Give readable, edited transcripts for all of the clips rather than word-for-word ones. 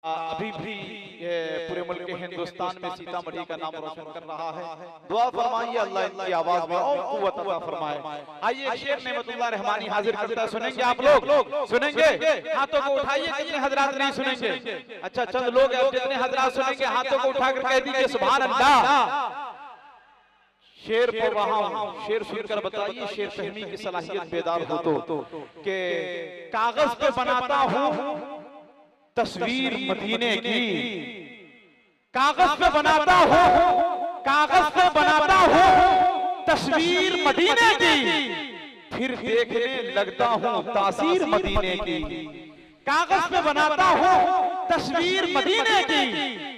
अभी भी पूरे मुल्क हिंदुस्तान में सीतामढ़ी का नाम रोशन कर रहा है। दुआ फरमाइए अल्लाह इनकी आवाज में और कुव्वत अता फरमाए। आइए शेर नेमतुल्लाह रहमानी हाजिर करता है, सुनेंगे आप लोग? सुनेंगे? हाथों को उठाइए, कितने हजरात नहीं सुनेंगे? अच्छा चंद लोग हैं, जितने हजरात सुनेंगे हाथों को उठाकर कह दीजिए सुभान अल्लाह। शेर पढ़ रहा हूँ, शेर सुनकर बताइए शेर फहमी की सलाहियत बेदार हो तो कि कागज पे बनाता हूँ तस्वीर मदीने की, कागज पे बनाता हूँ, कागज पे बनाता हूँ तस्वीर मदीने की, फिर देखने लगता हूँ तासीर मदीने की। कागज पे बनाता हूँ तस्वीर मदीने की,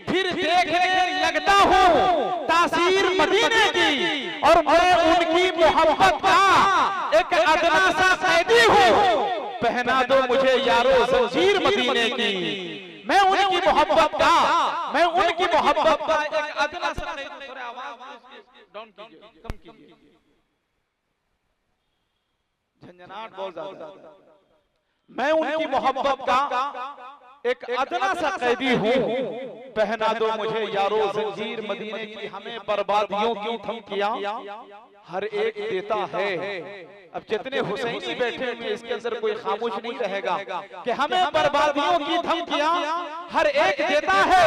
फिर देखने लगता हूँ तासीर मदीने की, और मैं उनकी मोहब्बत का एक अदना सा कैदी हूँ, पहना दो मुझे यारो जंजीर मदीने की। मैं उनकी मोहब्बत का, मैं उनकी मोहब्बत का एक अदना सा कैदी। आवाज डाउन कीजिए, कम कीजिए, झंझनाहट बहुत ज्यादा। मैं उनकी मोहब्बत का एक अदना सा कैदी हूँ, पहना दो मुझे यारो जंजीर मदीने की। हमें बर्बादियों की धमकियां हर एक देता है। अब जितने हुसैनी बैठे हुए इसके अंदर कोई खामोश नहीं रहेगा कि हमें बर्बादियों की धमकियां हर एक देता है।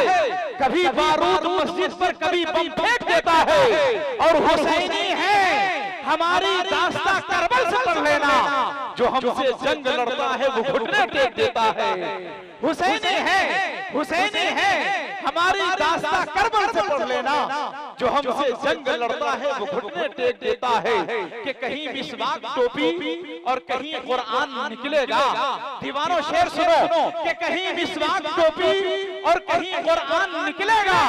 कभी बारूद मस्जिद पर, कभी बम फेंक देता है, और हुसैनी है हमारी दास्तां करबल से पढ़ लेना, जो हमसे जंग लड़ता है वो घुटने टेक देता है। हुसैनी है, हुसैनी है हमारी दास्तां करबल से पढ़ लेना, जो हमसे जंग लड़ता है वो घुटने टेक देता है। कि कहीं मिसवाक टोपी और कहीं कुरान निकलेगा। दीवारों शेर सुनो कि कहीं मिसवाक टोपी और कहीं कुरान निकलेगा,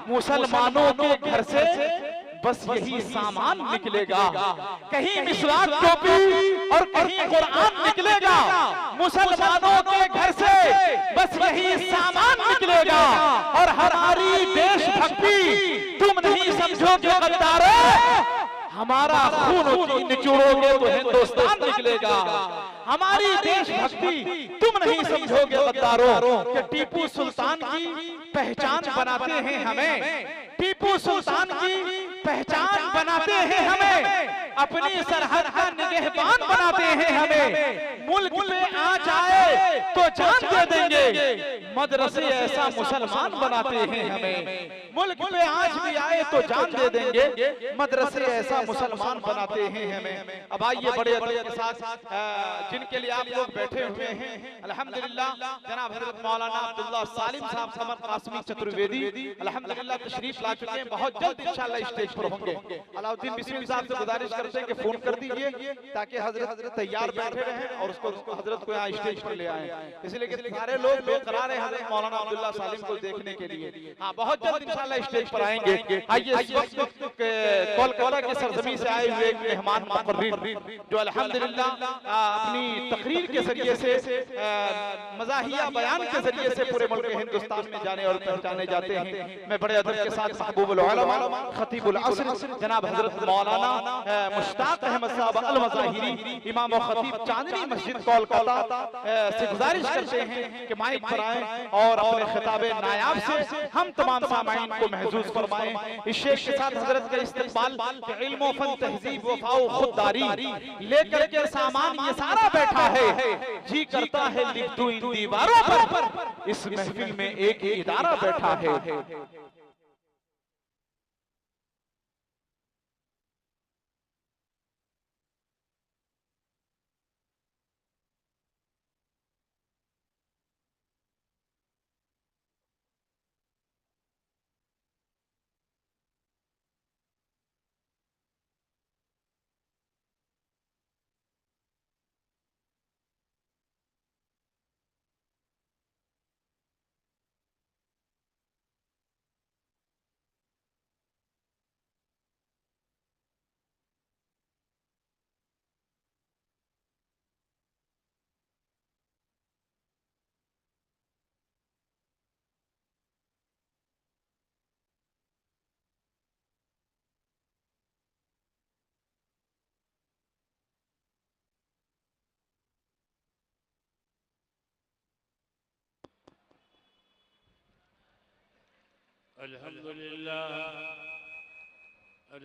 मुसलमानों के घर से बस यही सामान निकलेगा। कहीं मिसवाक टोपी और कहीं कुरान निकलेगा, मुसलमानों के घर से बस यही सामान निकलेगा। और हमारी देशभक्ति तुम नहीं समझोगे गद्दारों, हमारा खून निचोड़ोगे तो हिंदुस्तान निकलेगा। हमारी देशभक्ति तुम नहीं समझोगे गद्दारों, कि टीपू सुल्तान की पहचान बनाते हैं हमें, टीपू सुल्तान की पहचान बनाते हैं हमें, अपनी सरहद का निगहबान बनाते हैं हमें। मुल्क पे आ जाए तो जान दे देंगे, मदरसे ऐसा मुसलमान बनाते हैं हमें। मुल्क पे आज भी आए तो जान दे देंगे, मदरसे ऐसा मुसलमान बनाते हैं हमें। अब आइए बड़े अदब के साथ जिनके लिए आप लोग बैठे हुए हैं, अल्हम्दुलिल्लाह जनाब हजरत मौलाना अब्दुल्लाह सालिम साहब समर कासमी चतुर्वेदी अल्हम्दुलिल्लाह तशरीफ ला चुके हैं। बहुत जल्द इंशाअल्लाह स्टेज पर होंगे। अलाउद्दीन बिस्मिल साहब से गुजारिश करते हैं कि फोन कर दीजिए ताकि हजरत तैयार बैठे रहें और उसको हजरत को यहाँ स्टेज पर ले आए, इसलिए कि सारे लोग बेकरार हैं हजरत मौलाना अब्दुल्लाह सालिम को देखने के लिए। हाँ, बहुत जल्द इंशाअल्लाह स्टेज पर आएंगे। आइए इस वक्त कोलकाता की सरजमी से आए हुए मेहमान मुकर्रिर जो अल्हम्दुलिल्लाह अपनी तकरीर के जरिए से मज़ाहिया बयान के जरिए से पूरे मुल्क हिंदुस्तान में जाने और पहचाने जाते हैं। मैं बड़े अदब के साथ महबूबुल उलमा खतीबुल असर जनाब हजरत मौलाना मुश्ताक अहमद साहब अल मज़ाहिरी इमाम और खतीब चांदनी मस्जिद कोलकाता से गुजारिश करते हैं कि माइक पर आएं और अपने खिताबे नायाब से हम तमाम सामाईन को महसूस फरमाएं। इस शेख के साथ हजरत का इस्तेक़बाल इल्म फन तहजीब वफा खुददारी लेकर के सामान ये सारा बैठा है। जी करता है लिख दूं इन दीवारों पर, इस महफिल में एक इदारा बैठा है। अल्हम्दुलिल्लाह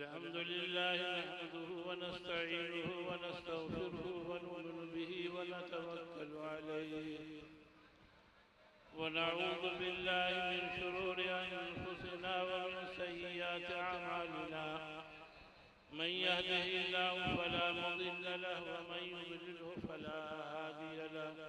नहमदुहु व नस्तईनुहु व नस्तगफिरुहु व नु'मिनु बिही व नतवक्कलु अलैहि व नऊज़ु बिल्लाहि मिन शुरूरि अनफुसिना व मिन सय्यिआति अअमालिना मन यहदिहिल्लाहु फला मुदिल्ल लहु व मन युद्लिलहु फला हादिय लहु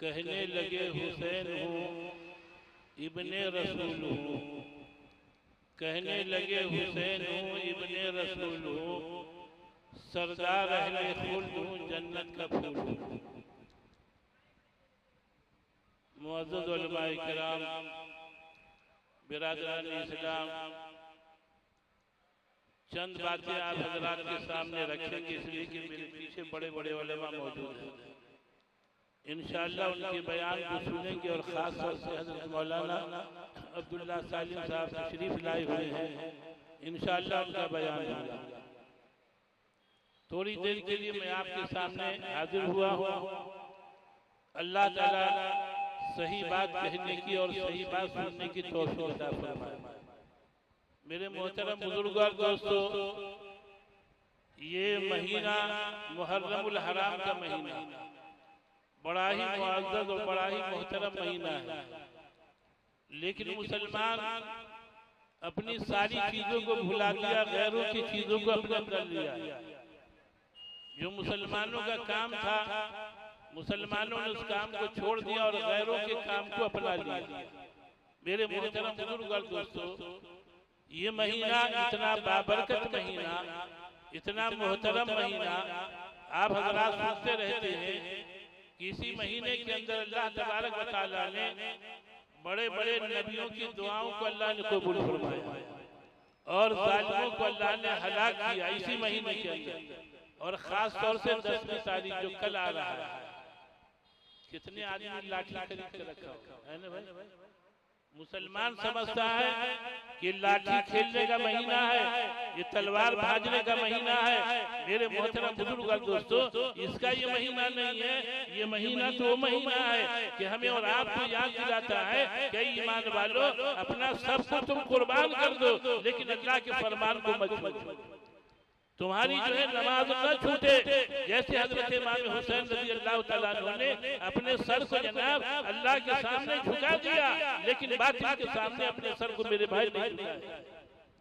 कहने लगे हुसैन हूँ इब्ने रसूल हूँ कहने लगे हुसैन हूँ इब्ने रसूल हूँ सरदार अहले खुल्द हूँ जन्नत का फूल हूँ। मुअज़्ज़ज़ उलमाए किराम बिरादरान इस्लाम चंद बातें आप हजरात के सामने रखेंगे इसलिए कि मेरे पीछे बड़े बड़े उलमा मौजूद हैं। इंशाअल्लाह उनके बयान को सुनेंगे और ख़ास तौर से हज़रत मौलाना अब्दुल्ला सालिम साहब तशरीफ लाए हुए हैं। इंशाअल्लाह उनका बयान होगा। थोड़ी देर के लिए मैं आपके सामने हाजिर हुआ हूँ। अल्लाह ताला सही बात कहने की और सही बात सुनने की तौफीक अता फरमाए। मेरे मोहतरम बुजुर्ग और दोस्तों, ये महीना मुहर्रमुल हराम का महीना बड़ा ही मुअज़्ज़ज़ और बड़ा ही मोहतरम महीना है। लेकिन मुसलमान अपनी सारी चीजों को भुला दिया, गैरों की चीजों को अपने अंदर लिया। जो मुसलमानों का काम था मुसलमानों ने उस काम को छोड़ दिया और गैरों के काम को अपना लिया। मेरे मोहतरम बुजुर्ग और दोस्तों, ये महीना इतना बाबरकत महीना, इतना मोहतरम महीना, आप हज़रात सुनते रहते हैं कि इसी महीने के अंदर अल्लाह तबारक व तआला ने बड़े बड़े नबियों की दुआओं को अल्लाह ने कबूल फरमाया और जालिमों को अल्लाह ने हलाक किया इसी महीने के अंदर। और खास तौर से 10वीं तारीख जो कल आ रहा है, कितने आदमी लाठी खरीद के रखा है ना भाई। मुसलमान समझता है कि लाठी खेलने का महीना है, ये तलवार भाजने का महीना है। मेरे मोहतरम बुजुर्ग और दोस्तों, इसका ये महीना नहीं है। ये महीना तो वो महीना है कि हमें और आपको याद दिलाता है कि ईमान वालों, अपना सब कुछ तुम कुर्बान कर दो, लेकिन अल्लाह के फरमान को मत छोड़ो। तुम्हारी जो है नमाज न छूटे। जैसे हजरत इमाम हुसैन रज़ी अल्लाह तआला अन्हु ने अपने सर को जनाब अल्लाह के सामने झुका दिया, लेकिन बातिल के सामने अपने सर को मेरे भाई नहीं झुकाया।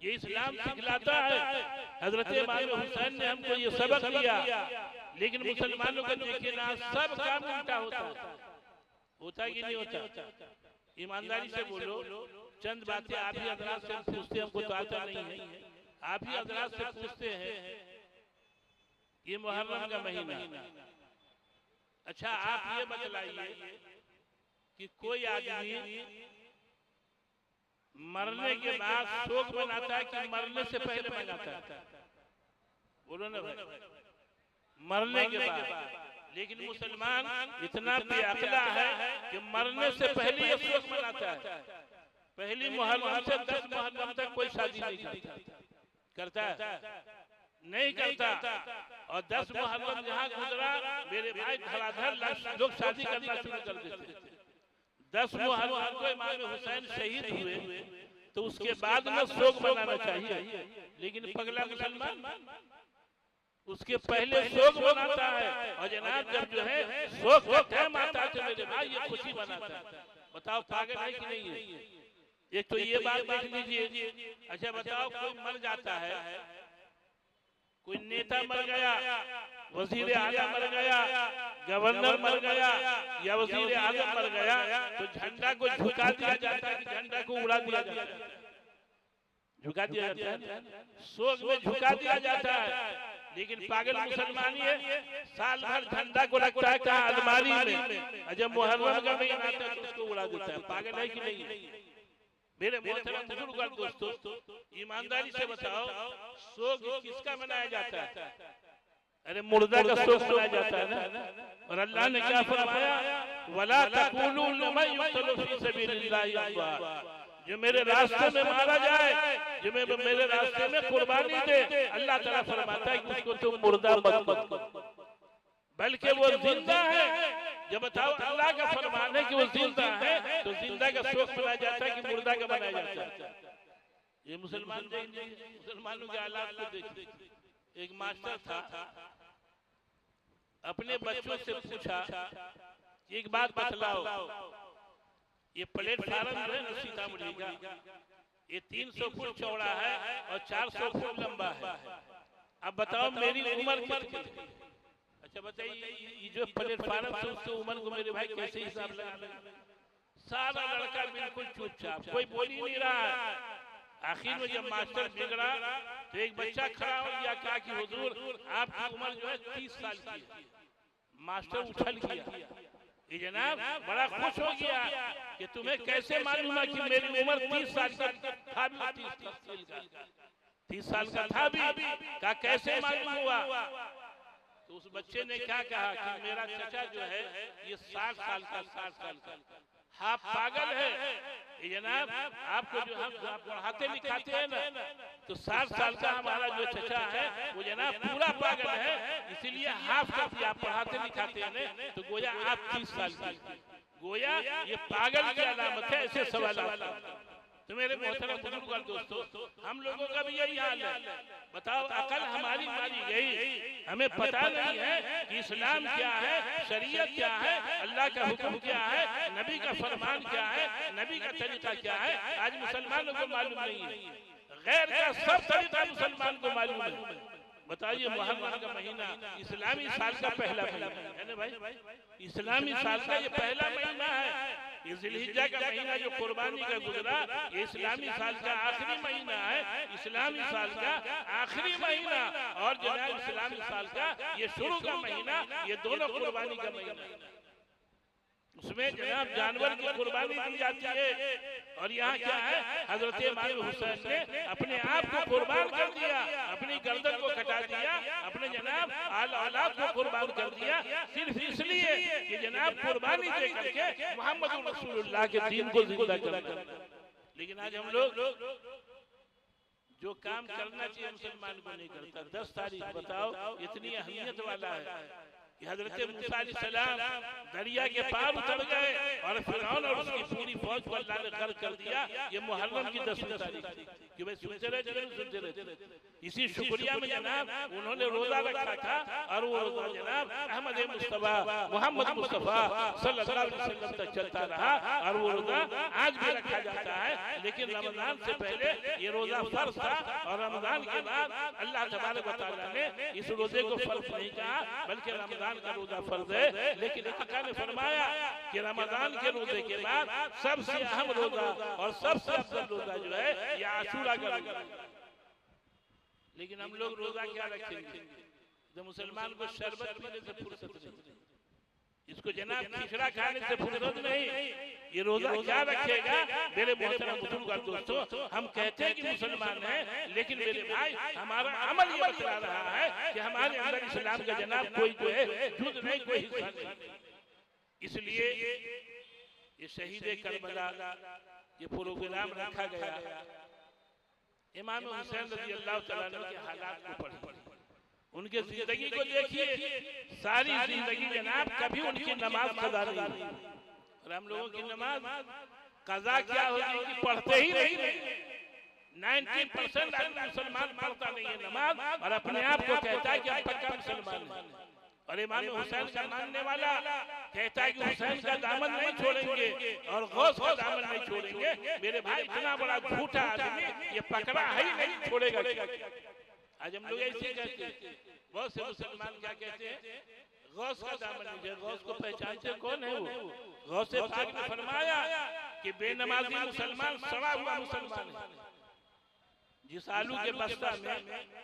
ये इस्लाम सिखलाता है। हजरत इमाम हुसैन ने हमको ये सबक दिया। लेकिन मुसलमानों का देखिए ना, सब काम उल्टा होता कि नहीं होता? ईमानदारी से बोलो। चंद बातें आप ही हजरात से पूछते, हमको तो आता नहीं है। आप ही हजरात से पूछते हैं, ये मुहर्रम का महीना, अच्छा आप ये बतलाइए कि कोई आदमी मरने के बाद शोक मनाता है कि मरने से पहले मनाता है? बोलो ना भाई, मरने के बाद। लेकिन मुसलमान इतना बेअक्ला है कि मरने से पहले ये शोक मनाता है। पहली मुहर्रम से 10 मुहर्रम तक कोई शादी नहीं करता है, नहीं करता। और 10 मुहर्रम जहाँ गुजरा, मेरे भाई धड़ाधड़ लोग शादी करना शुरू कर देते। 10 मुहर्रम को इमाम हुसैन शहीद हुए तो उसके बाद में शोक मनाना चाहिए। लेकिन पगला मुसलमान उसके पहले शोक मनाता है, और जनाब जब जो है शोक का टाइम आता है तो मेरे भाई ये खुशी मनाता है। बताओ पागल है कि नहीं है? एक तो ये बात देख लीजिए। अच्छा बताओ, कोई मर जाता है, कोई नेता मर गया, वजीर आजम मर गया, गवर्नर मर गया या वजीर आजम मर गया, तो झंडा को झुका दिया जाता है कि झंडा को उड़ा दिया जाता है? झुका दिया जाता है, शोक में झुका दिया जाता है। लेकिन पागल मुसलमान ये साल भर झंडा को रखता है कहाँ? अलमारी में। जब मुहर्रम का महीना आता है तो उसको उड़ा देता है। पागल है कि नहीं? मेरे मोहतरम बुजुर्ग और दोस्तों, ईमानदारी से बताओ, शोक किसका मनाया जाता है? अरे मुर्दा का शोक मनाया जाता है ना। और अल्लाह ने क्या फरमाया? वला तक़ूलू लिमन युक़्तलू फ़ी सबीलिल्लाहि अम्वात, जो मेरे रास्ते में मारा जाए, जो मेरे रास्ते में कुर्बानी दे, अल्लाह ताला फरमाता है कि उसको तुम मुर्दा मत करो, बल्कि वो जिंदा है। जब बताओ अल्लाह का फरमान है कि वो जिंदा है, तो जिंदा का शोक मनाया जाता है कि मुर्दा का मनाया जाता है? ये मुसलमानों के हालात को देखिए। एक मास्टर था, अपने बच्चों से पूछा, एक बात बतलाओ, ये प्लेटफार्म जो है ना सीतामढ़ी का, ये 300 फुट चौड़ा है और 400 फुट लंबा है। अब बताओ मेरी उम्र कितनी? अच्छा बताइए, ये जो प्लेटफार्म से उसकी उम्र को मेरे भाई कैसे हिसाब लगा? सारा लड़का बिल्कुल चुपचाप, कोई बोल ही नहीं रहा है। आखिर में जब मास्टर बिगड़ा तो एक बच्चा खड़ा हो गया, कहा कि हुजूर आपकी उम्र जो है 30 साल की है। मास्टर उछल गया, ये जनाब बड़ा खुश हो गया कि तुम्हें कैसे मालूम है कि मेरी उम्र 30 साल का था भी, 30 साल का था भी, का कैसे मालूम हुआ? तो उस बच्चे ने क्या कहा कि मेरा चचा जो है ये 60 साल का, 60 साल का। आप पागल है ये जनाब, आपको जो हम पढ़ाते लिखाते हैं ना, तो 60 साल का हमारा जो चचा है वो जनाब पूरा पागल है, इसीलिए हाफ कर दिया। आप पढ़ाते लिखाते हैं ना, तो गोया आप 30 साल की, गोया ये पागल की अलामत है। ऐसे सवाल तो मेरे मोहतरम बुजुर्ग और दोस्तों, हम लोगों का भी यही हाल है। बताओ अकल हमारी मारी गई, हमें पता नहीं है कि इस्लाम क्या है, शरीयत क्या है, अल्लाह का हुक्म क्या है, नबी का फरमान क्या है, नबी का तरीका क्या है। आज मुसलमानों को मालूम नहीं है, गैर का सब तरीका मुसलमान को मालूम है। बताइए मुहर्रम का महीना इस्लामी साल का पहला महीना है ना भाई, इस्लामी साल का ये पहला महीना है। ये जिलहिज्जा का महीना जो कुर्बानी का गुजरा, ये इस्लामी साल का आखिरी महीना है, इस्लामी साल का आखिरी महीना। और जनाब इस्लामी साल का ये शुरू का महीना, ये दोनों कुर्बानी का महीना, उसमें जनाब जानवर की कुर्बानी दी जाती है। और यहाँ क्या है, हजरत इमाम हुसैन ने अपने आप को कुर्बान कर दिया, अपनी गर्दन को कटा दिया, अपने जनाब औलाद को कुर्बान कर दिया, सिर्फ इसलिए कि जनाब कुर्बानी दे करके मोहम्मद रसूलुल्लाह के दीन को जिंदा करना। लेकिन आज हम लोग जो काम करना चाहिए मुसलमान को नहीं करता। 10 तारीख बताओ इतनी अहमियत वाला है कि हजरत मूसा अलैहिस्सलाम दरिया के पार उतर गए और फिरौन और उसकी पूरी फौज को अल्लाह ने गर्क कर दिया। ये मुहर्रम की 10वीं तारीख कि भाई सुनते रहे। इसी शुक्रिया में जनाब उन्होंने रोजा रखा था, और वो रोजा जनाब अहमद मुस्तफा मोहम्मद मुस्तफा सल्लल्लाहु अलैहि वसल्लम तक चलता रहा, और वो रोजा आज भी रखा जाता है। लेकिन रमजान से पहले ये रोजा फर्ज था, और रमजान के बाद अल्लाह तबारक व तआला ने इस रोजे को फर्ज नहीं कहा, बल्कि रमजान का रोजा फर्ज है। लेकिन आका ने फरमाया कि रमजान के रोजे के बाद सबसे अहम रोजा और सबसे अफजल रोजा जो है ये आशूरा का रोजा। लेकिन हम लोग रोजा क्या रखेंगे? जो मुसलमान को शरबत पीने से फुर्सत नहीं, इसको जनाब खिचड़ा खाने से फुर्सत नहीं, ये रोजा क्या रखेगा? मेरे मोहतरम बुजुर्ग और दोस्तों, हम कहते हैं कि मुसलमान हैं, लेकिन मेरे भाई हमारा अमल ये बता रहा है कि हमारे अंदर इस्लाम का जनाब कोई जो है जुद नहीं, कोई हिस्सा नहीं। इसलिए ये शहीद करबला ये प्रोग्राम रखा गया। इमाम हुसैन रज़ी अल्लाह तआला अन्हु के हालात को पढ़िए, उनके जिंदगी को देखिए। सारी जिंदगी जनाब कभी उनकी नमाज कज़ा नहीं हुई। और हम लोगों की नमाज कज़ा क्या होगी कि पढ़ते ही नहीं। 90% आदमी मुसलमान पढ़ता नहीं है नमाज और अपने आप को कहता है कि हम पक्का मुसलमान है। और इमाम हुसैन का मानने वाला कहता है कि हुसैन का दामन नहीं छोड़ेंगे और गौस का दामन नहीं छोड़ेंगे। मेरे भाई इतना बड़ा झूठा आदमी ये पकड़ा है ही नहीं छोड़ेगा। आज हम लोग ऐसे कहते हैं, बहुत से मुसलमान क्या कहते हैं, गौस का दामन नहीं। गौस को पहचानते कौन है? वो गौस पाक ने फरमाया कि बेनमाजी मुसलमान सड़ा हुआ मुसलमान है। जिस आलू के बस्ता में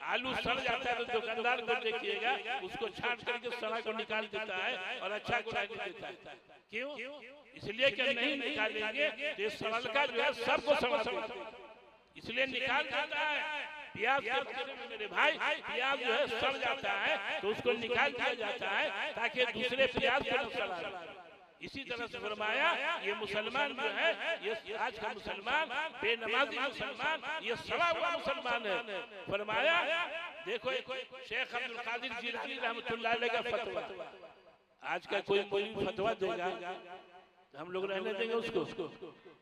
आलू सड़ जाता है तो दुकानदार को देखिएगा उसको छांट करके सड़ा को निकाल देता है और अच्छा को नहीं देता है। क्यों? इसलिए कि नहीं निकालेंगे तो सड़ल का जो है सबको सड़ा देगा, इसलिए निकाल देता है। प्याज के मेरे भाई प्याज जो है सड़ जाता है तो उसको निकाल दिया जाता है ताकि दूसरे प्याज को न सड़ा। इसी तरह से फरमाया ये मुसलमान जो है, ये आज का मुसलमान बेनमाजी मुसलमान, ये सड़ा हुआ मुसलमान है। फरमाया देखो शेख अब्दुल कादिर जिलानी रहमतुल्लाह अलैह का फतवा, आज का कोई फतवा देगा तो हम लोग रहने देंगे उसको?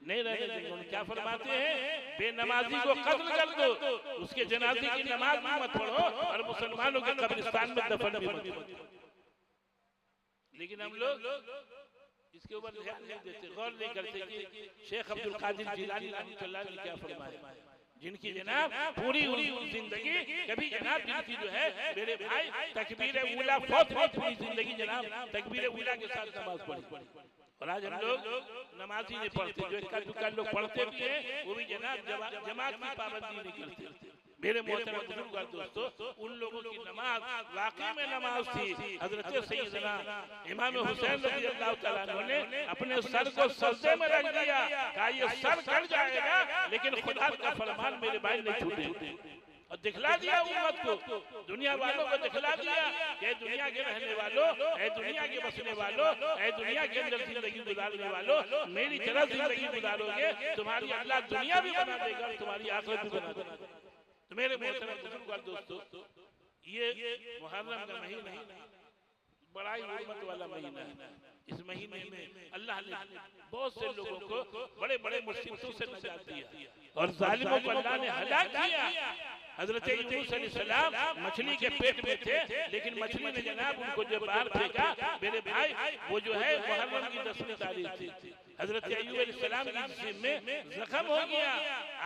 नहीं रहने देंगे। उन्हें क्या फरमाते हैं? बेनमाजी को कत्ल कर दो, उसके जनाजे की नमाज भी मत पढ़ो और मुसलमानों के कब्रिस्तान में दफन भी मत करो। लेकिन हम लोग इसके ऊपर ध्यान नहीं देते, गौर नहीं करते कि शेख अब्दुल कादिर जिलानी रहमतुल्लाह ने क्या फरमाया, जिनकी जनाब पूरी जिंदगी कभी जनाब जिनकी जो है मेरे भाई तकबीर उला फौत पूरी जिंदगी जनाब तकबीर उला के साथ नमाज पढ़ी। और आज हम लोग नमाज ही नहीं पढ़ते, जो इक्का दुक्का लोग पढ़ते भी हैं वो भी जनाब जमात की पाबंदी नहीं करते। मेरे मोहतरम बुजुर्ग और दोस्तों, उन लोगों की नमाज वाकई में नमाज थी। हजरत सैयदना इमाम हुसैन रज़ियल्लाहु तआला अन्हु ने अपने सर को सजदे में रख दिया, कहा ये सर कट जाएगा लेकिन खुदा का फरमान मेरे भाई नहीं छूटे। और दिखला दिया उम्मत को, दुनिया वालों को दिखला दिया कि दुनिया के रहने वालों, दुनिया के बसने वालों, दुनिया के अंदर जिंदगी गुजारने वालों, मेरी तरह जिंदगी गुजारोगे तुम्हारी अल्लाह दुनिया भी बना देगा, तुम्हारी आखिरत भी बना देगा। तो मेरे मोहतरम बुजुर्ग और दोस्तों, ये मुहर्रम का महीना बड़ा ही हुर्मत वाला महीना है। इस महीने में अल्लाह ने बहुत से लोगों को बड़े बड़े मुसीबतों से निजात दिया और जालिमों को अल्लाह ने हलाक किया। हजरत यूनुस अलैहिस्सलाम मछली के पेट में थे, लेकिन मछली ने जनाब उनको जो बाहर फेंका मेरे भाई, वो जो है मुहर्रम की 10वीं तारीख थी। हजरत अय्यूब अलैहिस्सलाम के जिस्म में जख्म हो गया,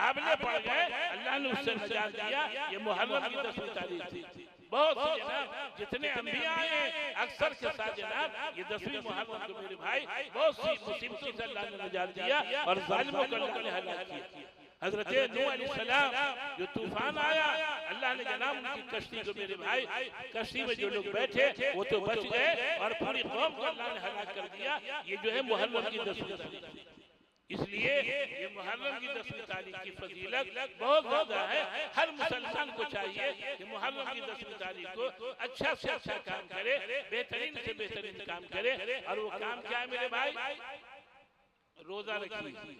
आबले पड़ गए, अल्लाह ने उससे निजात दिया। ये मुहर्रम की 10वीं तारीख थी। बहुत से जनाब जितने अंबिया आए अक्सर के साथ जनाब ये 10वीं मुहर्रम को मेरे भाई बहुत सी मुसीबतों से अल्लाह ने निजात दिया और जालिमों को अल्लाह ने हलाक किया। हजरत नूह अलैहिस्सलाम जो तूफान आया, अल्लाह ने जनाब उनकी कश्ती को मेरे भाई, कश्ती में जो लोग बैठे वो तो बच गए और पूरी कौम को अल्लाह ने हलाक कर दिया। ये जो है मुहर्रम की 10वीं तारीख। इसलिए ये मुहर्रम की 10वीं तारीख की फजीलत बहुत ज्यादा है। हर मुसलमान को चाहिए कि मुहर्रम की 10वीं तारीख को अच्छा से अच्छा काम करे, बेहतरीन से बेहतरीन काम करे। और वो काम क्या है मेरे भाई? रोजा रखिए।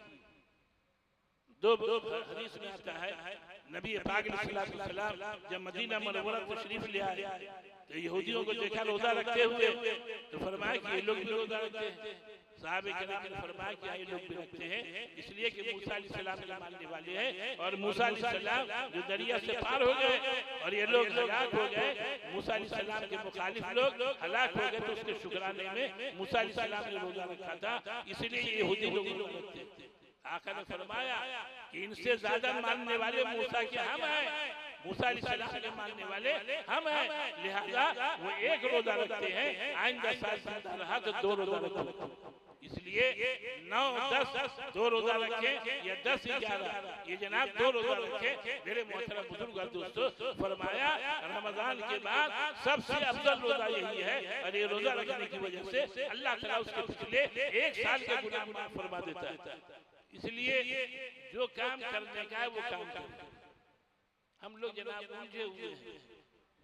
दो हदीस में आता है, नबी पाक सल्लल्लाहु जब मदीना मुनव्वरा तशरीफ ले आए तो यहूदियों को देखा रोजा रखते हुए, तो फरमाया कि ये लोग भी रोजा रखते हैं। साहब किराम ने फरमाया कि ये लोग भी रखते हैं, इसलिए कि मूसा अलैहिस्सलाम के मानने वाले हैं और मूसा अलैहिस्सलाम जो दरिया से पार हो गए और ये लोग हलाक हो गए। मूसा अलैहिस्सलाम के मुखालिफ लोग हलाक हो गए, तो उसके शुक्राने में मूसा अलैहिस्सलाम ने रोजा रखा था, इसलिए यहूदी लोग रखते हैं। आका ने फरमाया कि इनसे ज्यादा मानने वाले मूसा के हम हैं, मूसा अलैहिस्सलाम के मानने वाले हम हैं, लिहाजा वो एक रोजा रखते हैं। आइंदा साल जिंदा रहा तो 2 रोजा रखो। इसलिए 9, 10 2 रोजा रखें या 10, 11 ये जनाब 2 रोजा रखें। मेरे मोहतरम बुजुर्ग और दोस्तों, फरमाया रमजान के बाद सबसे अफजल रोजा यही है और ये रोजा रखने की वजह से अल्लाह ताला उसके पिछले 1 साल के गुनाह माफ फरमा देता है। इसलिए जो काम करने का है वो काम करें। हम लोग जनाब उलझे हुए हैं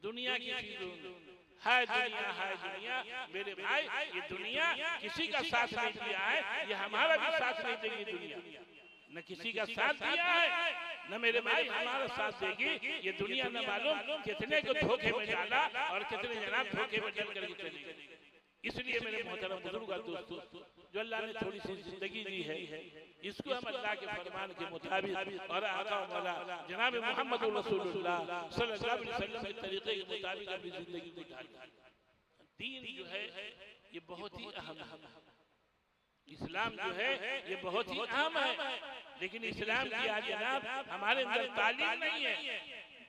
दुनिया की चीजों में। हाय दुनिया मेरे भाई, ये दुनिया किसी का साथ नहीं दिया है, ये हमारा भी साथ नहीं देगी दुनिया। न किसी का साथ दिया है न मेरे भाई हमारा साथ देगी। ये दुनिया न मालूम कितने को धोखे में डाला और कितने जनाब धोखे में डल करके चली गई। इसलिए मेरे मोहतरम बुजुर्ग और दोस्तों, जो अल्लाह ने थोड़ी सी जिंदगी दी है, इसको हम अल्लाह के फरमान के मुताबिक और आका मौला जनाब मोहम्मद रसूलुल्लाह सल्लल्लाहु अलैहि वसल्लम के तरीके के मुताबिक अपनी जिंदगी को ढालें। दीन जो है ये बहुत ही अहम है, इस्लाम जो है ये बहुत ही अहम है, लेकिन इस्लाम की आज जनाब हमारे अंदर तालीम नहीं है,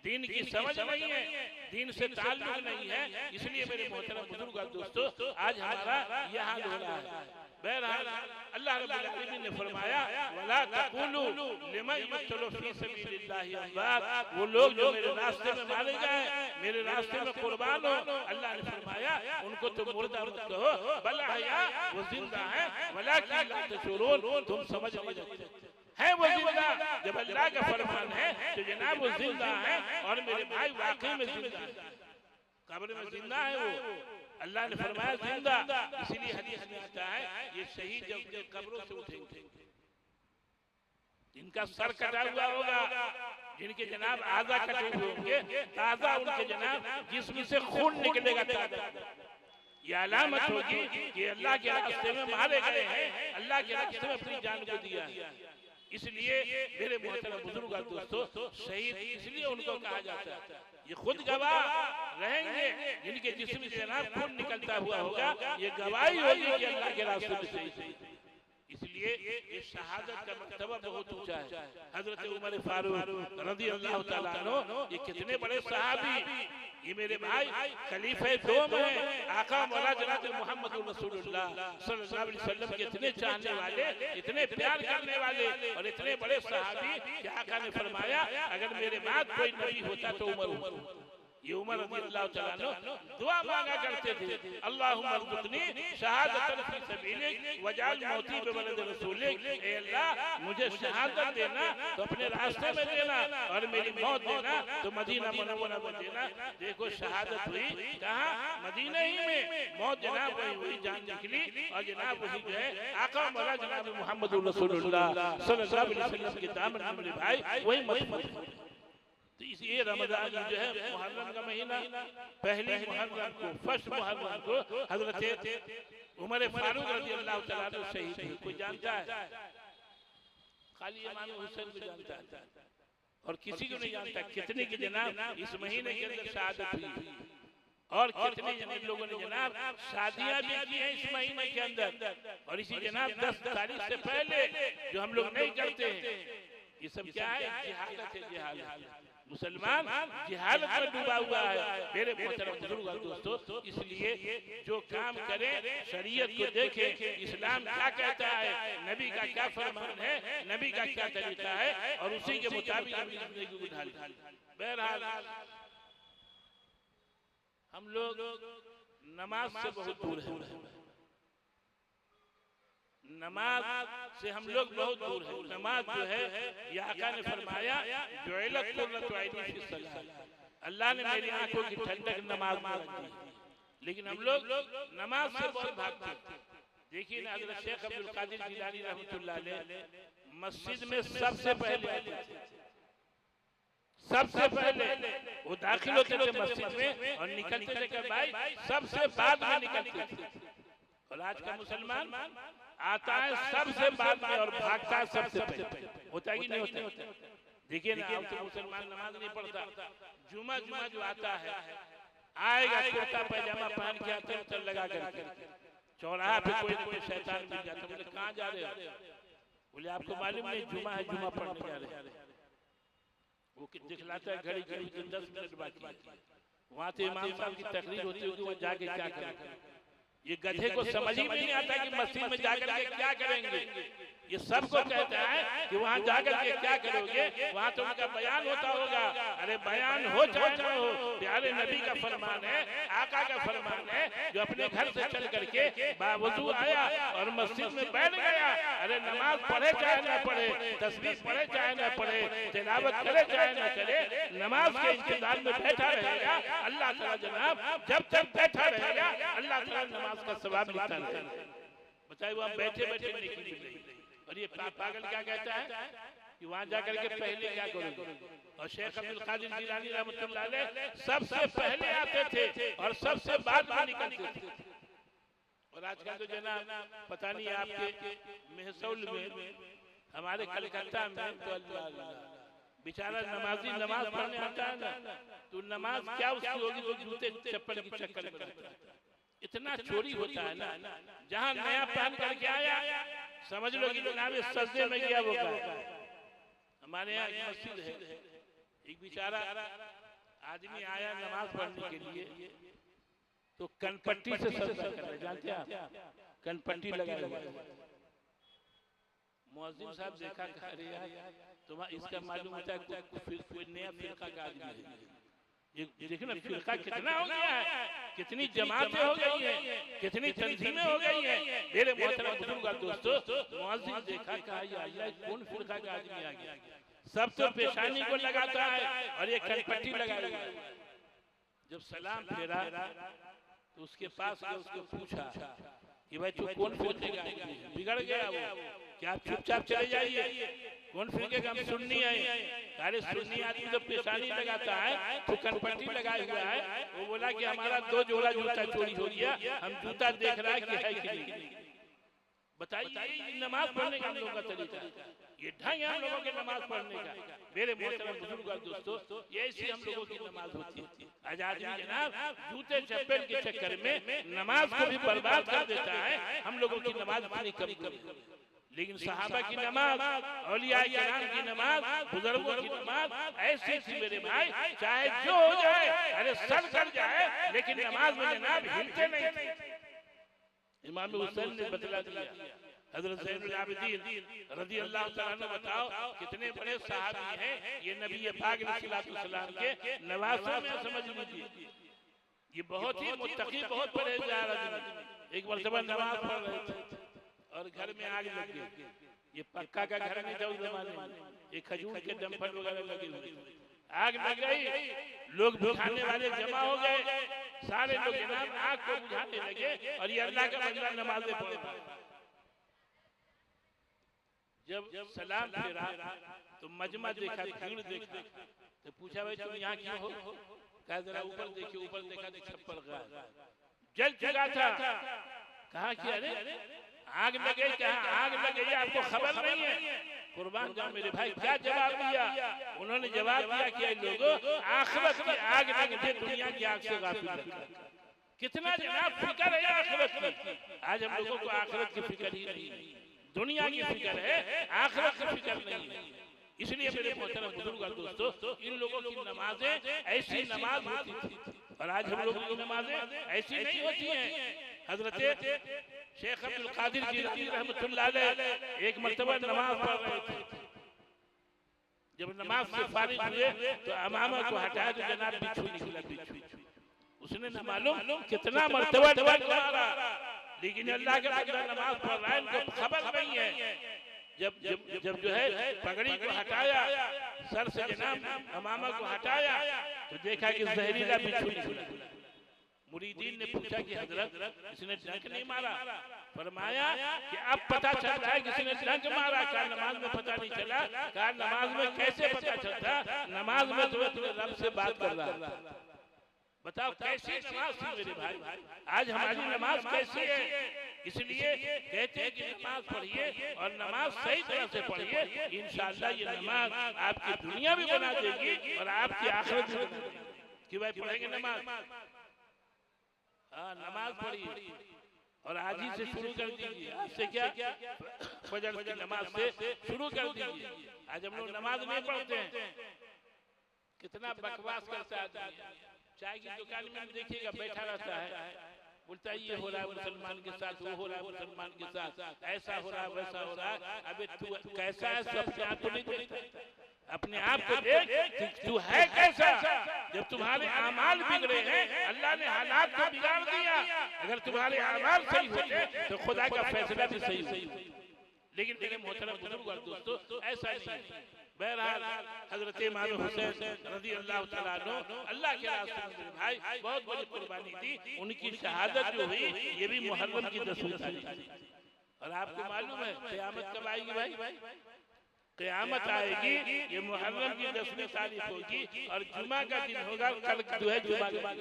दीन की समझ नहीं है, दीन से ताल्लुक नहीं है। इसलिए मेरे मोहतरम बुजुर्ग और दोस्तों आज हमारा यह हाल हो रहा है। बहरहाल अल्लाह रब्बुल आलमीन ने फरमाया वला तक़ूलू लिमन युक़तलू फी सबीलिल्लाहि अमवात, वो लोग जो मेरे रास्ते में मारे जाए, मेरे रास्ते में कुर्बान हो, अल्लाह ने फरमाया उनको तुम मुर्दा मत कहो, बल अहया वो जिंदा है, वलाकिन ला तशऊरून, तुम समझ नहीं रखते है वो जिंदा। जब अल्लाह का फरमान है तो जनाब वो जिंदा है, और मेरे भाई वाकई में जिंदा है, कब्र में जिंदा है वो, अल्लाह ने फरमाया जिंदा। इसीलिए हदीस में आता है ये शहीद जब अपने कब्रों से उठेंगे, जिनका सर कटा हुआ होगा, जिनके जनाब आधा कटे हुए होंगे, ताजा उनके जनाब जिस्म से खून निकलेगा ताजा, ये अलामत होगी कि अल्लाह के रास्ते में मारे गए हैं, अल्लाह के रास्ते में अपनी जान को दिया है। इसलिए मेरे मोहतरम बुजुर्ग और दोस्तों, शहीद इसलिए उनको कहा जाता है, ये खुद गवाह रहेंगे जिनके जिस्म से जनाब खून निकलता हुआ होगा, ये गवाही होगी कि अल्लाह के रास्ते में शहीद। इसलिए ये शहादत का मर्तबा बहुत ऊंचा है। हजरत उमर फारूक रज़ी अल्लाह ताला अन्हु ये कितने बड़े सहाबी, ये मेरे भाई खलीफे दो में आका मौला जनाब मोहम्मद रसूलुल्लाह सल्लल्लाहु अलैहि वसल्लम के इतने चाहने वाले, इतने प्यार करने वाले और इतने बड़े सहाबी कि आका ने फरमाया अगर मेरे बाद कोई नबी होता तो उमर होता। ये उमर रज़ी अल्लाह ताला अन्हु दुआ मांगा करते थे, अल्लाहुम्मा अर्ज़ुक़नी शहादतन फी सबीलिक वजअल मौती बिवलद रसूलिक, ए अल्लाह मुझे शहादत देना तो अपने रास्ते में देना, और मेरी मौत देना तो मदीना मुनव्वरा में देना। देखो शहादत हुई कहाँ, मदीना ही में, मौत जनाब वही हुई, जान निकली, और जनाब वही जो है आका मौला जनाब मोहम्मद रसूलुल्लाह सल्लल्लाहु अलैहि वसल्लम के दामन में मेरे भाई वही मदफून। तो ये रमजान जो है मुहर्रम का महीना, पहली मुहर्रम को, फर्स्ट मुहर्रम को हजरत उमर फारूक रज़ी अल्लाह ताला अन्हु शहीद हुए। कोई जानता है? खाली इमाम हुसैन को जानता है और किसी को नहीं जानता कितने की जनाब इस महीने के अंदर शहादत हुई, और कितने जनाब लोगों ने जनाब शादियां भी की हैं इस महीने के अंदर। और इसी जनाब 10 तारीख से पहले जो हम लोग नहीं करते हैं, ये सब क्या है? जिहालत है, जिहालत। मुसलमान जिहालत में डूबा हुआ है मेरे मोहतरम बुजुर्ग और दोस्तों। इसलिए जो काम करें शरीयत को देखें, इस्लाम क्या कहता है, नबी का क्या फरमान है, नबी का क्या तरीका है, और उसी के मुताबिक अपनी जिंदगी को ढालें। बहरहाल हम लोग नमाज से बहुत दूर हैं, नमाज से हम लोग बहुत दूर हैं। नमाज जो है ये आका ने फरमाया जुइलत कुर्रतु ऐनी फी सलात, अल्लाह ने मेरी आंखों की ठंडक नमाज में रख दी, लेकिन हम लोग नमाज से बहुत भागते हैं। देखिए ना हज़रत शेख अब्दुल कादिर जिलानी रहमतुल्लाह अलैह मस्जिद में सबसे पहले आते थे, सबसे पहले वो दाखिल होते थे मस्जिद में और निकलते थे कि भाई सबसे बाद में निकलते थे। और आज का मुसलमान आता है सबसे बाद में और भागता है सबसे पहले। होता है कि नहीं होता? देखिए ना अब तो मुसलमान नमाज नहीं पढ़ता, जुमा जो आता है आएगा कुर्ता पैजामा पहन के आते हैं, उतर लगा कर चौराहा पे कोई शैतान मिल जाता, बोले कहाँ जा रहे हो? बोले आपको मालूम नहीं जुमा है, जुमा पढ़ने जा रहे हैं। वो दिखलाता है घड़ी 10 मिनट बाकी, वहाँ से इमाम साहब की तकरीर होती होगी, वहाँ जाके क्या करेंगे? ये गधे को समझ ही नहीं आता कि मस्जिद में जाकर के क्या करेंगे। ये सबको कहता है कि वहाँ जाकर के क्या करोगे, वहाँ तो उनका बयान होता होगा। अरे बयान हो चाहे न हो, प्यारे नबी का फरमान है, आका का फरमान है, जो अपने घर से चल करके बावजू आया और मस्जिद में बैठ गया। अरे नमाज पढ़े चाहे न पढ़े, तस्बीह पढ़े चाहे न पढ़े, तिलावत करे चाहे न करे, नमाज के इंतजार में बैठा रहेगा। अल्लाह ताला जनाब जब तक बैठा रहेगा अल्लाह ताला नमाज का सवाब लिखता रहेगा। बताइए वहाँ बैठे बैठे नेकी मिल रही। और ये पागल क्या कहता है कि वहां जाकर के पहले क्या करोगे? और शेख अब्दुल कादिर जिलानी रहमतुल्लाह अलैह सबसे पहले आते थे और सबसे बाद में निकलते थे। और और आजकल तो जना पता नहीं आपके महसूल में हमारे कलकत्ता में तो अल्लाह बेचारा नमाजी नमाज पढ़ने आता है ना, तो नमाज क्या उसकी होगी, वो जूते चप्पल की चक्कर में रहता है। इतना चोरी होता है ना, जहाँ नया पहन करके आया समझ लो कि जनाब सजदे में गया वो का। हमारे यहाँ एक मस्जिद है, एक बेचारा आदमी आया नमाज पढ़ने के लिए, तो कनपट्टी से सजदा कर रहे, जानते हैं आप, कनपट्टी लगाए हुए। मुअज्जिन साहब देखा, कह रहे यार तुम इसका मालूम होता है कोई नया फिरका का आदमी है। ये देखो ना फिरका कितना हो गया है, कितनी जमातें हो गई हैं, कितनी तंजीमें हो गई हैं। मेरे मोहतरम बुजुर्ग दोस्तों, मुअज्जिन देखा, कहा या अल्लाह कौन फिरका का आदमी आ गया। सब तो पेशानी को लगाता है और ये कनपट्टी लगाया हुआ है। जब सलाम फेरा तो उसके पास गया, उसको पूछा कि भाई तू कौन फिरके का आदमी है? बिगड़ गया वो, क्या आप चुपचाप चले जाइए, कौन फिरके का? हम सुन्नी है। अरे सुन्नी आदमी जब पेशानी लगाता है तो कनपट्टी लगाया हुआ है। वो बोला कि हमारा 2 जोड़ा जूता चोरी हो गया, हम जूता देख रहा है कि है कि नहीं। बताइए, नमाज पढ़ने का हम लोगों का तरीका, ये ढंग है हम लोगों के नमाज पढ़ने का। मेरे मोहतरम बुजुर्ग और दोस्तों, ये ऐसी हम लोगों की नमाज होती है। आजादी जनाब जूते चप्पल के चक्कर में नमाज को भी बर्बाद कर देता है। हम लोगों की नमाज इतनी कम कम, लेकिन सहाबा की नमाज, औलिया किराम की नमाज, बुजुर्गों की नमाज ऐसी थी मेरे भाई, चाहे जो हो जाए, अरे सर कर जाए, लेकिन नमाज में जनाब हिलते नहीं। इमाम हुसैन ने बतला दिया, हजरत ज़ैनुल आबिदीन रज़ी अल्लाह तआला अन्हु, बताओ कितने बड़े सहाबी हैं, ये नबी पाक अलैहिस्सलाम के नवासों में समझ लीजिए। ये बहुत ही मुत्तकी, बहुत परहेज़गार आदमी। एक मरतबा नमाज पढ़ रहे थे और घर में आग लग गई। ये पक्का का घर नहीं था उस जमाने में, ये खजूर के डंपर वगैरह लगे हुए। आग लग गई, लोग बुझाने वाले जमा हो गए, सारे लोग जनाब आग को बुझाने लगे और ये अल्लाह का बंदा नमाज़ें पढ़ रहा है। जब सलाम फेरा तो मजमा देखा, भीड़ देखा, तो पूछा भाई तुम यहाँ क्यों हो? कहा जरा ऊपर देखिए। ऊपर देखा तो छप्पर गया, जल चुका था। कहा कि अरे आग लगे, कहा आग लगे, आपको खबर नहीं है? कुर्बान जाओ मेरे भाई, क्या जवाब दिया? उन्होंने जवाब दिया कि लोगों आखिरत की आग लगे, दुनिया की आग से गाफिल रखा। कितना जनाब फिक्र है आखिरत की। आज हम लोगों को आखिरत की फिक्र ही नहीं, दुनिया की फिक्र है, आखिरत की फिक्र नहीं है। इसलिए मेरे मोहतरम बुजुर्ग और दोस्तों, इन लोगों की नमाजें ऐसी नमाज होती थी और आज हम लोगों की नमाजें ऐसी नहीं होती हैं। हजरत शेख अब्दुल कादिर जिलानी रहमतुल्लाह अलैह एक मर्तबा नमाज पढ़ रहे थे। जब नमाज से फारिग हुए तो अमामा को हटाया तो जनाब बिच्छू निकला। बिच्छू उसने न मालूम कितना मर्तबा डंक मारा, लेकिन अल्लाह के बंदा नमाज पढ़ रहा है, इनको खबर नहीं है। जब जो है पगड़ी को हटाया, सर से जनाब अमामा को हटाया, तो देखा कि जहरीला बिच्छू निकला। मुरीदीन ने पूछा कि हजरत इसने डंक नहीं मारा? फरमाया कि अब पता चल रहा है किसी ने डंक मारा। क्या नमाज में पता नहीं चला? क्या नमाज में कैसे पता चलता? नमाज में तो रब से बात कर रहा। बताओ कैसी नमाज थी मेरे भाई। आज हमारी नमाज कैसी है? इसलिए कहते हैं कि नमाज पढ़िए और नमाज सही तरह से पढ़िए, इंशाअल्लाह ये नमाज आपकी दुनिया भी बना देगी और आपकी आखिरत भी बना देगी। कि भाई पढ़ेंगे नमाज, हाँ नमाज पढ़िए और आज ही से शुरू कर दीजिए। आज से क्या फजर की नमाज से शुरू कर दीजिए। आज हम लोग नमाज नहीं पढ़ते हैं, कितना बकवास करता है। चाय की दुकान में देखिएगा बैठा रहता है, बोलता है ये हो रहा है मुसलमान के साथ, वो हो रहा है मुसलमान के साथ, ऐसा हो रहा है वैसा हो रहा है। अबे तू कैसा है सब क्या तो नहीं देखता? अपने आप को देख, तू है कैसा? जब तुम्हारे आमाल बिगड़े हैं, अल्लाह ने हालात को बिगाड़ दिया। अगर तुम्हारे आमाल सही होते तो खुदा का फैसला भी सही होता। लेकिन मेरे मोहतरम बुजुर्ग और दोस्तों, ऐसा नहीं। बहरहाल हजरत इमाम हुसैन रज़ी अल्लाह तआला अन्हु अल्लाह के रास्ते में भाई बहुत बड़ी कुर्बानी दी। उनकी शहादत जो हुई ये भी मुहर्रम की 10वीं तारीख थी। और आपको मालूम है क़यामत कब आएगी भाई? क़यामत आएगी, ये मुहर्रम की 10वीं तारीख होगी और जुमा का दिन होगा। कल जो है जुमा का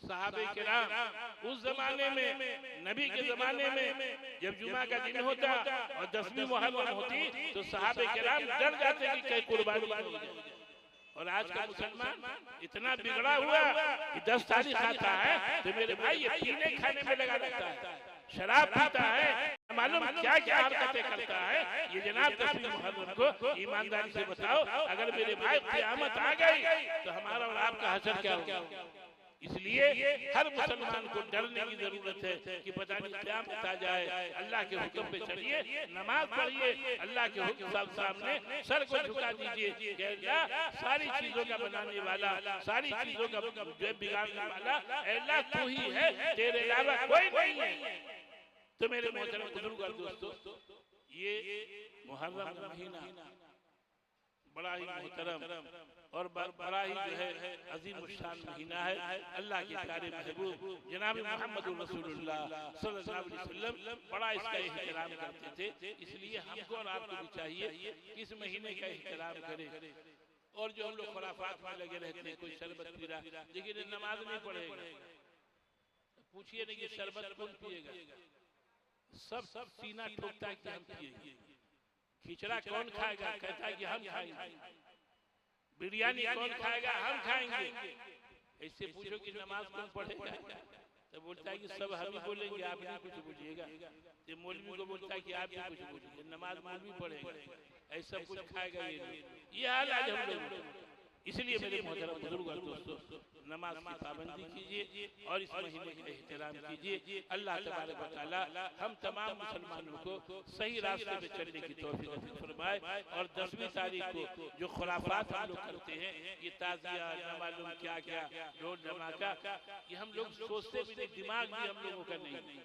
सहाबे किराम उस जमाने में, नबी के जमाने में जब जुमा का दिन होता और 10वीं मुहर्रम होती तो सहाबे किराम डर जाते कि कहीं कुर्बानी हो जाए। और आज का मुसलमान इतना बिगड़ा हुआ कि 10 तारीख खाता है तो मेरे भाई ये पीने खाने में लगा रहता है, शराब पीता है, मालूम क्या क्या हरकतें करता है। ये जनाब 10वीं मुहर्रम को ईमानदारी से बताओ, अगर मेरे भाई क़यामत आ गई तो हमारा और आपका हशर क्या होगा। इसलिए हर मुसलमान को डरने की जरूरत है कि पता नहीं क़यामत आ जाए। अल्लाह के हुक्म पे चलिए, नमाज पढ़िए, अल्लाह के हुक्म सामने सर को झुका दीजिए कि अल्लाह सारी चीजों का बनाने वाला, सारी चीजों का जो बिगाड़ने वाला अल्लाह तू ही है, तेरे अलावा कोई नहीं है। तो मेरे मोहतरम बुजुर्ग और दोस्तों, ये मुहर्रम का महीना बड़ा ही मोहतरम और बड़ा ही जो है अजीम शान महीना है। अल्लाह के प्यारे महबूब जनाब मोहम्मद रसूलुल्लाह सल्लल्लाहु अलैहि वसल्लम बड़ा इसका एहतराम करते थे। इसलिए हमको और आपको भी चाहिए कि इस महीने का एहतराम करें। और जो हम लोग खुराफात में लगे रहते हैं, कोई शरबत पी रहा लेकिन नमाज नहीं पढ़ेगा, पूछिए नहीं कि शरबत कौन पिएगा, सब सीना ठोकता है कि हम पिएंगे। खिचड़ा कौन खाएगा, कहता है कि हम खाएंगे। बिरयानी कौन खाएगा, हम खाएंगे। ऐसे पूछो कि नमाज कौन पढ़ेगा, तो बोलता है कि सब हम ही बोलेंगे, आप नहीं कुछ बोलिएगा। ये मौलवी को बोलता है कि आप भी कुछ बोलिए, नमाज मौलवी पढ़ेगा, ऐसा कुछ खाएगा ये हाल आज हम लोग। इसलिए मेरे मोहतरम बुजुर्ग और दोस्तों, नमाज की पाबंदी कीजिए और इस महीने का एहतराम कीजिए। अल्लाह तबारक व तआला हम तमाम मुसलमानों को सही रास्ते पे चलने की तौफीक अता फरमाए। और 10वीं तारीख को जो खुराफात हम लोग करते हैं, ये ताज़िया न मालूम क्या क्या ढोल धमाका, ये हम लोग सोचते भी नहीं, दिमाग भी हम लोगों का नहीं।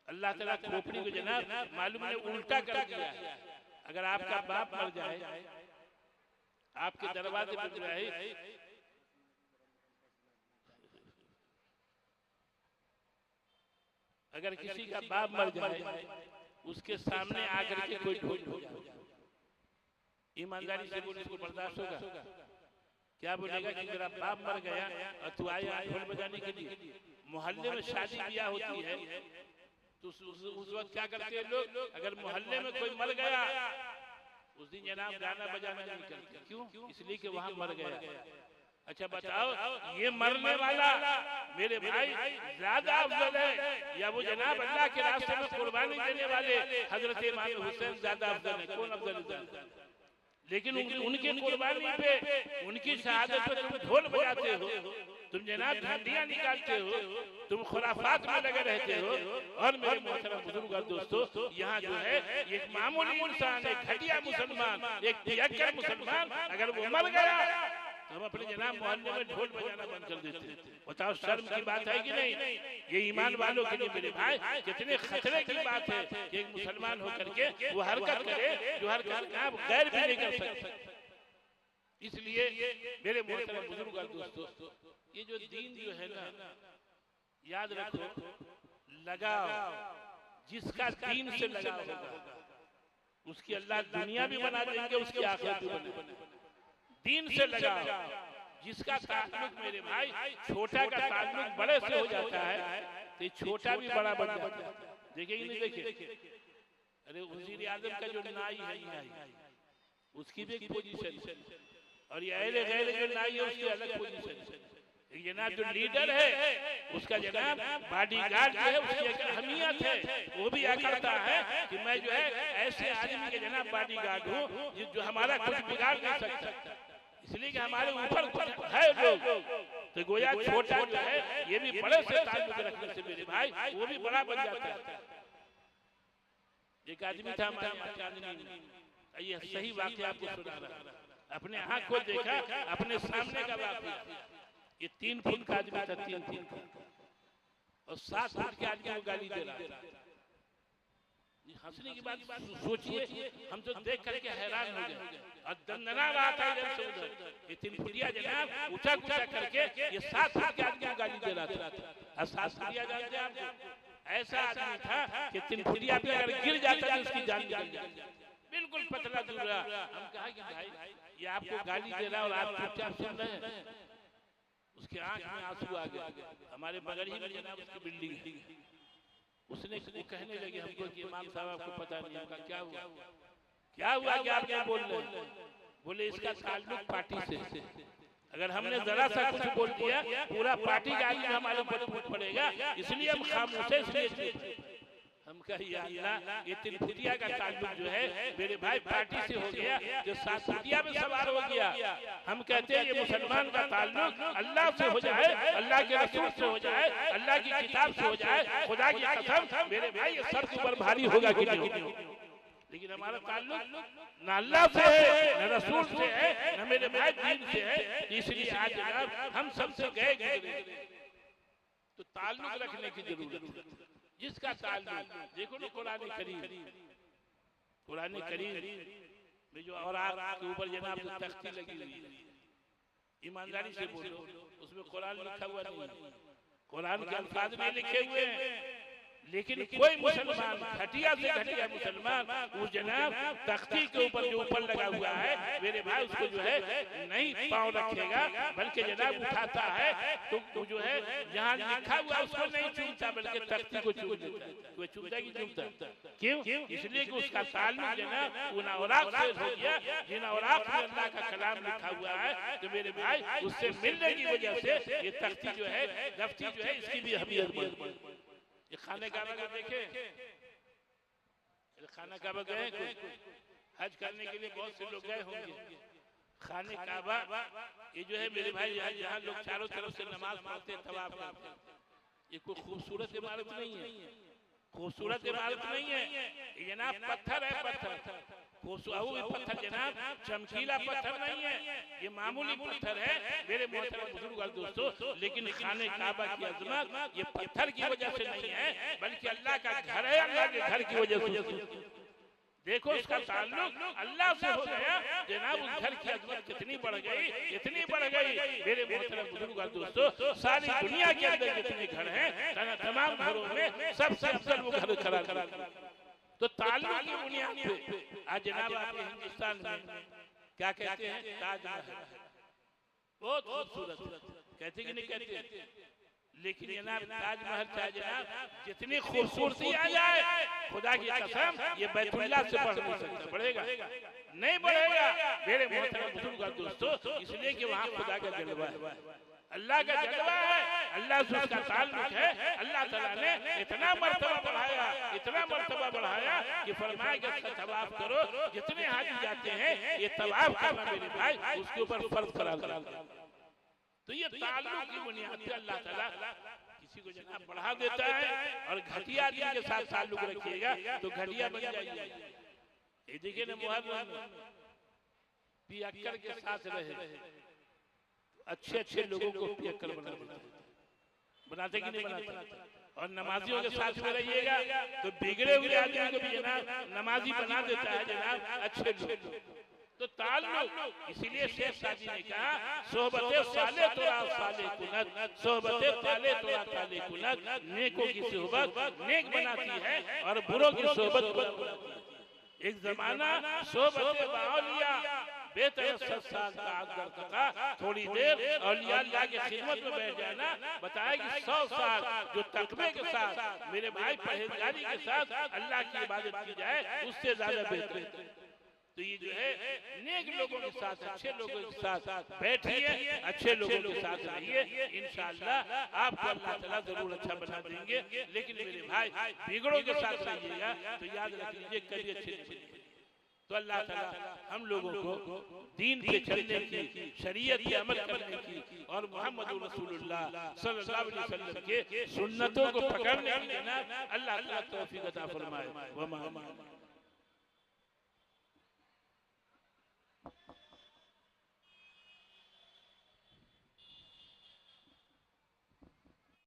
अल्लाह ताला खोपड़ी को जनाब मालूम ने उल्टा कर दिया है। अगर आपका बाप मर जाए, आपके दरवाजे पर रहे, अगर किसी का बाप मर जाए, उसके सामने आकर के कोई ढोल हो जाए, ईमानदारी से बोले इसको बर्दाश्त होगा? क्या बोलेगा कि मेरा बाप मर गया और तू आया ढोल बजाने के लिए? मोहल्ले में शादी ब्याह होती है तो उस वक्त क्या करते हैं लोग, अगर मोहल्ले में कोई मर गया उस दिन जनाब गाना बजाना नहीं करते। क्यों? इसलिए कि वहां मर गया। अच्छा बताओ, ये मरने वाला मेरे भाई ज्यादा अफजल है या वो जनाब अल्लाह के रास्ते में कुर्बानी देने वाले हजरत इमाम हुसैन ज्यादा अफजल है? कौन अफजल है? लेकिन उनकी कुर्बानी पे, उनकी शहादत पे तुम ढोल बजाते हो, तुम जनाब झंडियां निकालते हो, तुम खुराफात में लगे रहते हो। और मेरे मोहतरम बुजुर्ग और दोस्तों, यहाँ जो है एक मामूली इंसान, एक घटिया मुसलमान, एक पियक्कर मुसलमान अगर वो मर गया तो हम अपने जनाब मोहल्ले में ढोल बजाना बंद कर देते हैं। बताओ शर्म की बात है कि नहीं? ये ईमान वालों के लिए मेरे भाई कितने खतरे की बात है कि एक मुसलमान होकर के वो हरकत करे जो हरकत आप गैर भी नहीं कर सकते। इसलिए मेरे मोहतरम बुजुर्ग और दोस्तों, ये जो दीन जो है ना, याद रखो, लगाओ जिसका दीन से लगाव होगा उसकी अल्लाह दुनिया भी बना देंगे, उसकी आखिरत भी बना देंगे। दीन से लगाओ, जिसका ताल्लुक मेरे भाई छोटा का ताल्लुक बड़े से हो जाता है तो छोटा भी बड़ा बन जाता है। देखे कि नहीं देखे? अरे वजीर आजम का जो नाई है, नाई उसकी भी एक पोजीशन है, और ये अहले गैर जो नाई है उसकी अलग पोजीशन है। जनाब जो लीडर है उसका जनाब बॉडीगार्ड जो है उसकी एक अहमियत है। वो भी क्या करता है कि मैं जो है ऐसे आदमी के जनाब बॉडीगार्ड हूँ जो हमारा कुछ बिगाड़ नहीं सकता, इसलिए कि हमारे ऊपर है लोग। तो गोया छोटा जो है ये भी बड़े से ताल्लुक रखने से मेरे भाई वो भी बड़ा बन जाता है। एक आदमी था हमारे चांदनी में, ये सही वाकया आपको सुना रहा, अपने आँख को देखा, अपने सामने का वाकया। ये 3 फुट का आदमी था, 3 फुट का, और 7 फुट के आदमी को गाली दे रहा था। हंसने की बात सोचिए, हम तो देख करके हैरान हो गए और दंदना रहा था इधर से उधर। ये 3 फुटिया जनाब ऊंचा ऊंचा करके ये 7 फुट के आदमी को गाली दे रहा था। और 7 फुटिया जानते हैं आपको, ऐसा आदमी था कि 3 फुटिया पे अगर गिर जाता तो उसकी जान निकल जाती, बिल्कुल पतला दूल्हा। हम कहा कि भाई ये आपको गाली दे रहा है और आप चुपचाप सुन रहे हैं। उसके आंख में आंसू आ गए। हमारे बगल ही में जनाब उसकी बिल्डिंग है। उसने कहने लगे हमको कि इमाम साहब आपको पता नहीं होगा क्या हुआ, क्या हुआ कि आप क्या बोल रहे हैं? बोले इसका ताल्लुक पार्टी से, अगर हमने जरा सा कुछ बोल दिया पूरा पार्टी का आदमी हमारे ऊपर टूट पड़ेगा, इसलिए हम खामोश है, इसलिए हम कहे या अल्लाह ये तीन फुटिया का ताल्लुक जो है मेरे भाई पार्टी से हो गया, जो सात फुटिया में सवार हो गया। हम कहते हैं ये मुसलमान का ताल्लुक अल्लाह से हो जाए, अल्लाह के रसूल से हो जाए, अल्लाह की किताब से हो जाए, खुदा की कसम मेरे भाई ये सर के ऊपर भारी होगा कि नहीं। लेकिन हमारा ताल्लुक न अल्लाह से है, न रसूल से है, न मेरे भाई दीन से है। इसलिए आज जनाब हम सबसे गए तो ताल्लुक रखने की जरूरत है। जिसका ताल्लुक देखो ना कुरान करीम में जो और के ऊपर जनाब जो तख्ती लगी हुई है, ईमानदारी से बोलो उसमें कुरान लिखा हुआ नहीं है, कुरान के अल्फाज में लिखे हुए हैं। लेकिन कोई मुसलमान घटिया से घटिया मुसलमान वो जनाब तख्ती के ऊपर जो ऊपर लगा हुआ है मेरे भाई उसको जो है नहीं पाँव रखेगा, बल्कि जनाब उठाता है तो जो है जहाँ लिखा हुआ उसको नहीं चूमता बल्कि तख्ती को चूम लेता है। वो चूमता कि चूमता क्यों? इसलिए कि उसका ताल्लुक जनाब उन औराक से हो गया जिन औराक में अल्लाह का कलाम लिखा हुआ है। तो मेरे भाई उससे मिलने की वजह से ये तख्ती जो है दफ्ती जो है इसकी भी अहमियत बढ़ गई। ये खाने काबा को देखे, खाना काबा गए हज करने के लिए बहुत से लोग गए होंगे। खाने काबा ये जो है मेरे भाई यहाँ लोग चारों तरफ से नमाज पढ़ते तवाफ करते, ये कोई खूबसूरत इमारत नहीं है, खूबसूरत इमारत नहीं है। ये जनाब पत्थर है, पत्थर जनाब चमकीला पत्थर नहीं है, ये मामूली पत्थर है मेरे मोहतरम बुजुर्ग और दोस्तों। लेकिन खाने काबा की अजमत ये पत्थर की वजह से नहीं है बल्कि अल्लाह का घर है, अल्लाह के घर की वजह से। देखो उसका ताल्लुक अल्लाह से हो गया जनाब, उस घर की अजमत कितनी बढ़ गई, इतनी बढ़ गई मेरे मोहतरम बुजुर्ग और दोस्तों। सारी दुनिया के अंदर जितने घर हैं तमाम घरों में सबसे अफजल वो घर खड़ा करा। तो ताल्लुक की बुनियाद पे आज जनाब आपके हिंदुस्तान में क्या कहते हैं, ताजमहल बहुत खूबसूरत कहते कि नहीं कहते। लेकिन जनाब ताजमहल चाहे जनाब जितनी खूबसूरती आ जाए खुदा की कसम ये बैतुल्लाह से बढ़ नहीं सकता, बढ़ेगा नहीं बढ़ेगा मेरे मोहतरम बुजुर्ग और दोस्तों। इसलिए कि वहाँ खुदा का जलवा है, अल्लाह का जलवा है, अल्लाह से उसका ताल्लुक है। अल्लाह ताला ने इतना मर्तबा बढ़ाया, इतना मर्तबा बढ़ाया कि फरमाया कि इसका तवाफ करो। जितने हाजी जाते हैं ये तवाफ करना मेरे भाई उसके ऊपर फर्ज करार दिया। तो ये ताल्लुक की बुनियाद पे अल्लाह ताला किसी को जनाब बढ़ा देता है और घटिया आदमी के साथ ताल्लुक रखिएगा तो घटिया बन जाएगा। ये देखिए ना मुहर्रम पियक्कर के साथ रहे, अच्छे अच्छे लोगों को पियक्कर बनाते कि नहीं बनाते। और नमाजियों के साथ में रहिएगा तो बिगड़े हुए आदमी को भी जनाब नमाजी बना देता है जनाब अच्छे लोग। तो ताल्लुक इसीलिए शेख सादी ने कहा सोहबते साले तोरा साले कुनत, सोहबते ताले तोरा ताले कुनत। नेकों की सोहबत नेक बनाती है और बुरों की सोहबत बद बनाती है। एक जमाना सोहबते बाउलिया थोड़ी देर औलिया अल्लाह की खिदमत में बैठ जाना, बताया कि 100 साल जो तकवे के साथ मेरे भाई परहेजगारी के साथ अल्लाह की इबादत की जाए उससे ज्यादा बेहतर है। तो ये जो है नेक लोगों के साथ अच्छे लोगों के साथ बैठिए, अच्छे लोगों के साथ रहिए, इंशाअल्लाह आपको अल्लाह ताला जरूर अच्छा बना देंगे। लेकिन मेरे भाई बिगड़ों के साथ रहिएगा तो याद रख लीजिए कभी अच्छे नहीं बनेंगे। तो अल्लाह ताला हम लोगों को दीन पे चलने की, शरीयत पे अमल करने की और मोहम्मद रसूलुल्लाह सल्लल्लाहु अलैहि वसल्लम के सुन्नतों को पकड़ने की जनाब अल्लाह ताला तौफीक अता फरमाए।